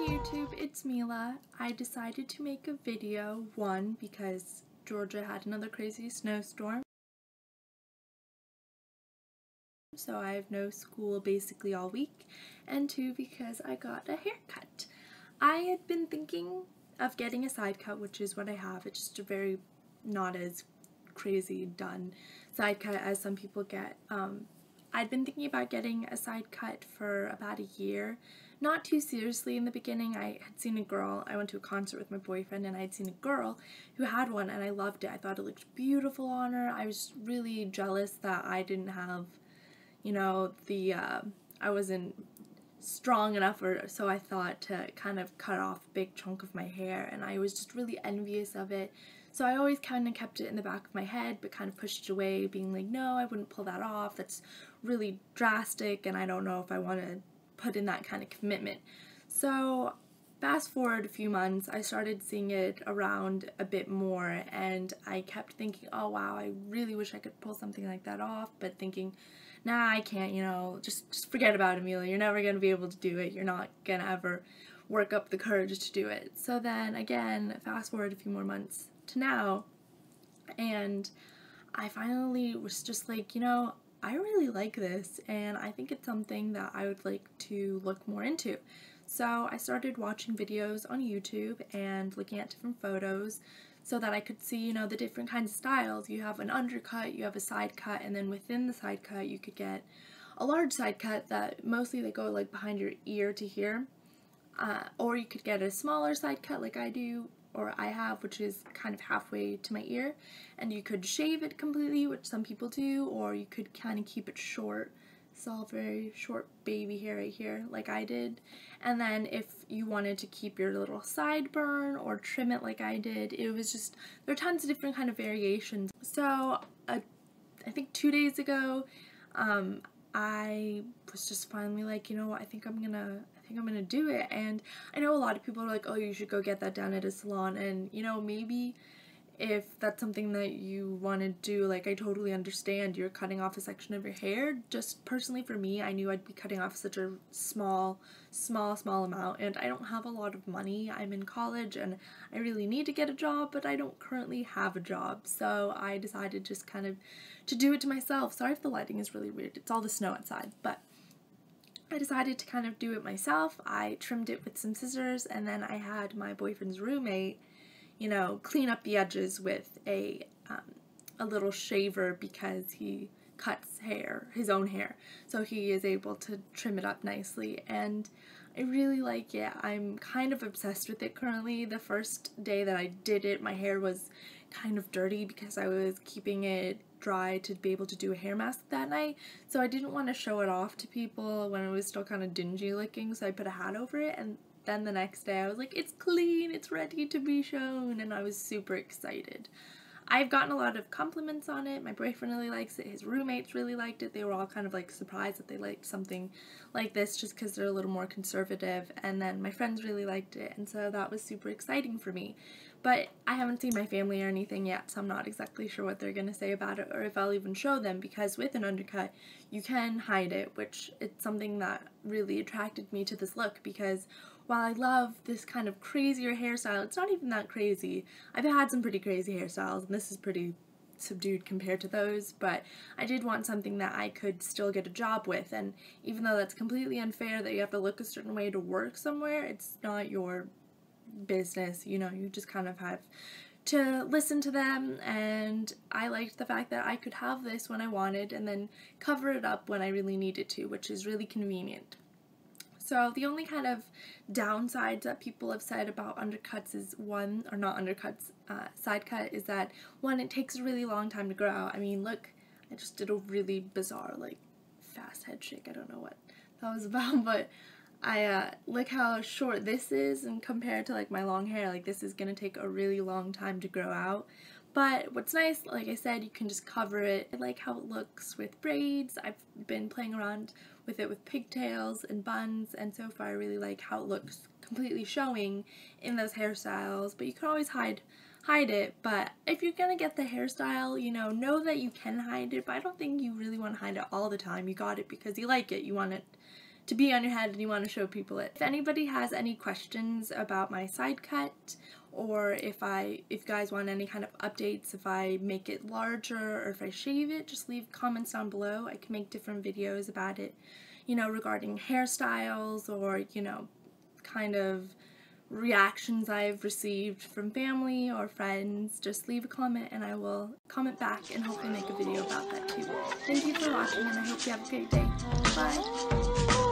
YouTube, it's Mila. I decided to make a video, one, because Georgia had another crazy snowstorm, so I have no school basically all week, and two, because I got a haircut. I had been thinking of getting a side cut, which is what I have. It's just a very not as crazy done side cut as some people get. I'd been thinking about getting a side cut for about a year. Not too seriously in the beginning. I had seen a girl, I went to a concert with my boyfriend, and I'd seen a girl who had one, and I loved it. I thought it looked beautiful on her. I was really jealous that I didn't have, you know, I wasn't strong enough, or so I thought, to kind of cut off a big chunk of my hair, and I was just really envious of it. So I always kind of kept it in the back of my head, but kind of pushed it away, being like, no, I wouldn't pull that off. That's really drastic, and I don't know if I want to put in that kind of commitment. So fast forward a few months, I started seeing it around a bit more, and I kept thinking, oh wow, I really wish I could pull something like that off, but thinking, nah, I can't, you know, just forget about it, Amelia. You're never going to be able to do it. You're not going to ever work up the courage to do it. So then again, fast forward a few more months to now, and I finally was just like, you know, I really like this, and I think it's something that I would like to look more into. So I started watching videos on YouTube and looking at different photos so that I could see, you know, the different kinds of styles. You have an undercut, you have a side cut, and then within the side cut you could get a large side cut that mostly they go like behind your ear to here, or you could get a smaller side cut like I do, or I have, which is kind of halfway to my ear, and you could shave it completely, which some people do, or you could kind of keep it short. It's all very short baby hair right here, like I did. And then if you wanted to keep your little sideburn or trim it like I did, it was just, there are tons of different kind of variations. So I think 2 days ago, I was just finally like, you know what, I think I'm gonna do it. And I know a lot of people are like, oh, you should go get that done at a salon, and you know, maybe if that's something that you want to do, like, I totally understand. You're cutting off a section of your hair. Just personally for me, I knew I'd be cutting off such a small amount, and I don't have a lot of money. I'm in college and I really need to get a job, but I don't currently have a job, so I decided just kind of to do it to myself. Sorry if the lighting is really weird. It's all the snow outside, but I decided to kind of do it myself. I trimmed it with some scissors, and then I had my boyfriend's roommate, you know, clean up the edges with a little shaver, because he cuts hair, his own hair, so he is able to trim it up nicely, and I really like it. I'm kind of obsessed with it currently. The first day that I did it, my hair was kind of dirty because I was keeping it dry to be able to do a hair mask that night, so I didn't want to show it off to people when it was still kind of dingy looking, so I put a hat over it, and then the next day I was like, it's clean, it's ready to be shown, and I was super excited. I've gotten a lot of compliments on it. My boyfriend really likes it. His roommates really liked it. They were all kind of like surprised that they liked something like this just because they're a little more conservative, and then my friends really liked it, and so that was super exciting for me. But I haven't seen my family or anything yet, so I'm not exactly sure what they're going to say about it, or if I'll even show them, because with an undercut you can hide it, which it's something that really attracted me to this look, because while I love this kind of crazier hairstyle, it's not even that crazy. I've had some pretty crazy hairstyles, and this is pretty subdued compared to those, but I did want something that I could still get a job with, and even though that's completely unfair that you have to look a certain way to work somewhere, it's not your business, you know, you just kind of have to listen to them, and I liked the fact that I could have this when I wanted and then cover it up when I really needed to, which is really convenient. So the only kind of downsides that people have said about undercuts is side cut, is that one, it takes a really long time to grow out. I mean, look, I just did a really bizarre, like, fast head shake. I don't know what that was about, but look how short this is, and compared to like my long hair, like this is gonna take a really long time to grow out. But what's nice, like I said, you can just cover it. I like how it looks with braids. I've been playing around with it with pigtails and buns, and so far I really like how it looks completely showing in those hairstyles. But you can always hide hide it. But if you're gonna get the hairstyle, you know that you can hide it, but I don't think you really want to hide it all the time. You got it because you like it. You want it to be on your head and you want to show people it. If anybody has any questions about my side cut, or if you guys want any kind of updates, if I make it larger or if I shave it, just leave comments down below. I can make different videos about it, regarding hairstyles or, kind of reactions I've received from family or friends. Just leave a comment and I will comment back and hopefully make a video about that too. Thank you for watching and I hope you have a great day. Bye!